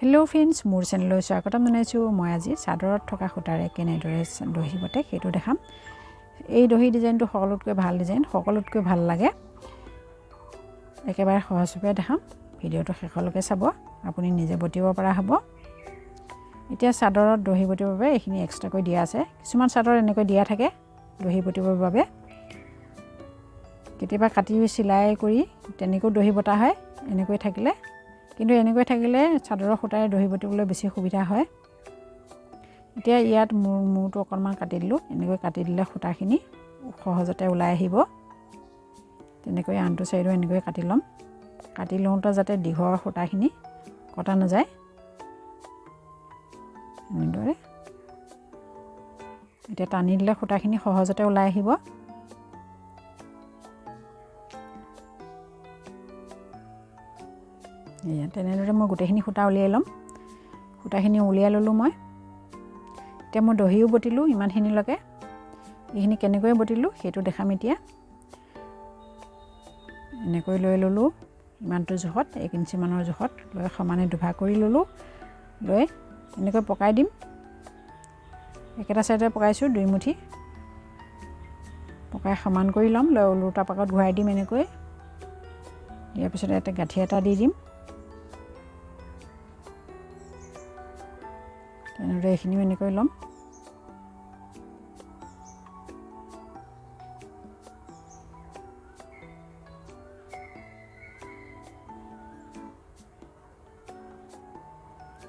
Hello' friends, মোৰ চেনেললৈ স্বাগতম জনাইছোঁ। মই আজি চাদৰত থকা সূতাৰে কেনেদৰে দহি বটে সেইটো দেখাম। এই দহি ডিজাইনটো সকলোতকৈ ভাল ডিজাইন, সকলোতকৈ ভাল লাগে। একেবাৰে সহজভাৱে দেখাম। ভিডিঅ'টো শেষলৈকে চাব, আপুনি নিজে বটিব পৰা হ'ব। এতিয়া চাদৰত দহি বটিবৰ বাবে এইখিনি এক্সট্ৰাকৈ দিয়া আছে। কিছুমান চাদৰ এনেকৈ দিয়া থাকে দহি বটিবৰ বাবে। কেতিয়াবা কাটি চিলাই কৰি তেনেকৈ দহি বটা হয় এনেকৈ থাকিলে। কিন্তু এনেকৈ থাকিলে চাদৰৰ সূতাৰে দহি বটিবলৈ বেছি সুবিধা হয়। এতিয়া ইয়াত মূৰটো অকণমান কাটি দিলোঁ। এনেকৈ কাটি দিলে সূতাখিনি সহজতে ওলাই আহিব। তেনেকৈ আনটো চাইডো এনেকৈ কাটি ল'ম। কাটি লওঁতে যাতে দীঘৰ সূতাখিনি কটা নাযায়। এনেদৰে এতিয়া টানি দিলে সূতাখিনি সহজতে ওলাই আহিব। এয়া তেনেদৰে মই গোটেইখিনি সূতা উলিয়াই ল'ম। সূতাখিনি উলিয়াই ল'লোঁ মই। এতিয়া মই দহিও বটিলোঁ ইমানখিনিলৈকে। এইখিনি কেনেকৈ বটিলোঁ সেইটো দেখাম এতিয়া। এনেকৈ লৈ ল'লোঁ ইমানটো জোখত, 1 ইঞ্চিমানৰ জোখত লৈ সমানে দুভাগ কৰি ল'লোঁ। লৈ এনেকৈ পকাই দিম। একেটা চাইডে পকাইছোঁ 2 মুঠি। পকাই সমান কৰি ল'ম। লৈ ওলোটা পাকত ঘূৰাই দিম এনেকৈ। দিয়াৰ পিছত ইয়াতে গাঁঠি এটা দি দিম। তেনেদৰে এইখিনিও এনেকৈ ল'ম।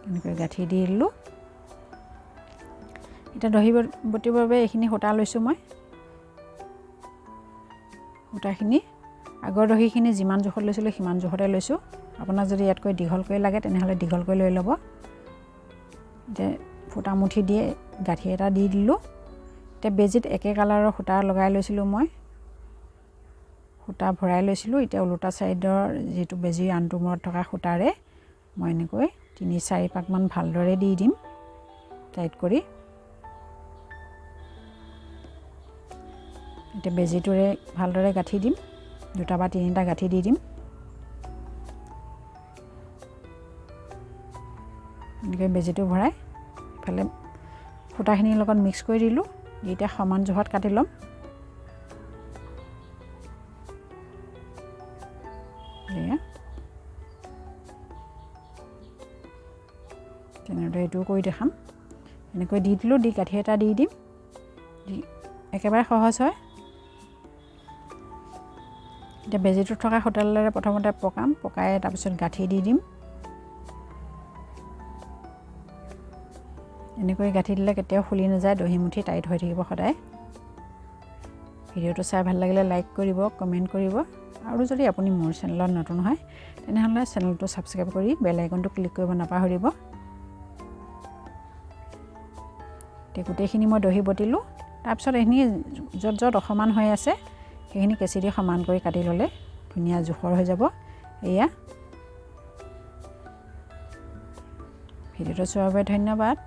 এনেকৈ গাঁঠি দি দিলোঁ। এতিয়া দহি বটিবৰ বাবে এইখিনি সূতা লৈছোঁ মই। সূতাখিনি আগৰ দহিখিনি যিমান জোখত লৈছিলোঁ সিমান জোখতে লৈছোঁ। আপোনাক যদি ইয়াতকৈ দীঘলকৈ লাগে তেনেহ'লে দীঘলকৈ লৈ ল'ব। এতিয়া সূতা মুঠি দিয়ে গাঁঠি এটা দি দিলোঁ। এতিয়া বেজিত একে কালাৰৰ সূতা লগাই লৈছিলোঁ মই। সূতা ভৰাই লৈছিলোঁ। এতিয়া ওলোটা চাইডৰ যিটো বেজিৰ আনটো মূৰত থকা সূতাৰে মই এনেকৈ 3-4 পাকমান ভালদৰে দি দিম টাইট কৰি। এতিয়া বেজিটোৰে ভালদৰে গাঁঠি দিম। 2 বা 3টা গাঁঠি দি দিম। এনেকৈ বেজিটো ভৰাই ইফালে সূতাখিনিৰ লগত মিক্স কৰি দিলোঁ। এতিয়া সমান জোখত কাটি ল'ম। এয়া তেনেদৰে এইটোও কৰি দেখাম। এনেকৈ দি দিলোঁ। দি গাঁঠি এটা দি দিম। একেবাৰে সহজ হয়। এতিয়া বেজিটোত থকা সূতাডালেৰে প্ৰথমতে পকাম। পকাই তাৰপিছত গাঁঠি দি দিম। এনেকৈ গাঁঠি দিলে কেতিয়াও খুলি নাযায়। দহি মুঠি টাইট হৈ থাকিব সদায়। ভিডিঅ'টো চাই ভাল লাগিলে লাইক কৰিব, কমেণ্ট কৰিব। আৰু যদি আপুনি মোৰ চেনেলত নতুন হয় তেনেহ'লে চেনেলটো ছাবস্ক্ৰাইব কৰি বেল আইকনটো ক্লিক কৰিব নাপাহৰিব। এতিয়া গোটেইখিনি মই দহি বটিলোঁ। তাৰপিছত এইখিনি য'ত য'ত অসমান হৈ আছে সেইখিনি কেঁচি দি সমান কৰি কাটি ল'লে ধুনীয়া জোখৰ হৈ যাব। এয়া ভিডিঅ'টো চোৱাৰ বাবে ধন্যবাদ।